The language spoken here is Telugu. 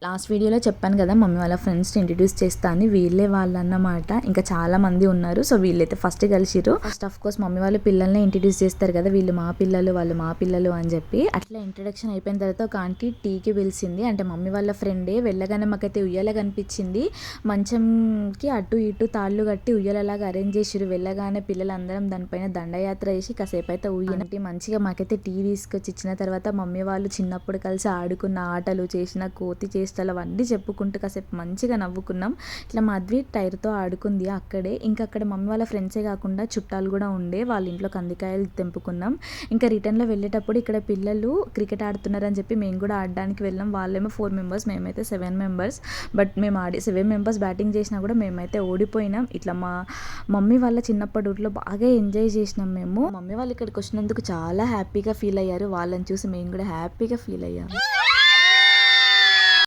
లాస్ట్ వీడియోలో చెప్పాను కదా మమ్మీ వాళ్ళ ఫ్రెండ్స్ని ఇంట్రడ్యూస్ చేస్తా అని, వీళ్ళే వాళ్ళు అన్నమాట. ఇంకా చాలా మంది ఉన్నారు. సో వీళ్ళైతే ఫస్ట్ కలిసిరు. ఫస్ట్ ఆఫ్ కోర్స్ మమ్మీ వాళ్ళ పిల్లల్ని ఇంట్రడ్యూస్ చేస్తారు కదా, వీళ్ళు మా పిల్లలు వాళ్ళు మా పిల్లలు అని చెప్పి. అట్లా ఇంట్రడక్షన్ అయిపోయిన తర్వాత ఒక ఆంటీ టీకి పిలిచింది. అంటే మమ్మీ వాళ్ళ ఫ్రెండే. వెళ్ళగానే మాకైతే ఉయ్యాల కనిపించింది. మంచంకి అటు ఇటు తాళ్ళు కట్టి ఉయ్యాలలాగా అరేంజ్ చేసిరు. వెళ్ళగానే పిల్లలందరం దానిపైన దండయాత్ర చేసి కాసేపు అయితే ఉయ్యంటి మంచిగా మాకైతే టీ తీసుకొచ్చి ఇచ్చిన తర్వాత మమ్మీ వాళ్ళు చిన్నప్పుడు కలిసి ఆడుకున్న ఆటలు, చేసిన కోతి చేష్టలు అవన్నీ చెప్పుకుంటూ కాసేపు మంచిగా నవ్వుకున్నాం. ఇట్లా మాధవి టైర్తో ఆడుకుంది అక్కడే. ఇంకా అక్కడ మమ్మీ వాళ్ళ ఫ్రెండ్సే కాకుండా చుట్టాలు కూడా ఉండే, వాళ్ళ ఇంట్లో కందికాయలు తెంపుకున్నాం. ఇంకా రిటర్న్లో వెళ్ళేటప్పుడు ఇక్కడ పిల్లలు క్రికెట్ ఆడుతున్నారని చెప్పి మేము కూడా ఆడడానికి వెళ్ళాం. వాళ్ళేమో 4 మెంబర్స్, మేమైతే 7 మెంబర్స్. బట్ మేము 7 మెంబర్స్ బ్యాటింగ్ చేసినా కూడా మేమైతే ఓడిపోయినాం. ఇట్లా మా మమ్మీ వాళ్ళ చిన్నప్పటి ఊర్లో బాగా ఎంజాయ్ చేసినాం మేము. మమ్మీ వాళ్ళు ఇక్కడికి వచ్చినందుకు చాలా హ్యాపీగా ఫీల్ అయ్యారు. వాళ్ళని చూసి మేము కూడా హ్యాపీగా ఫీల్ అయ్యాము.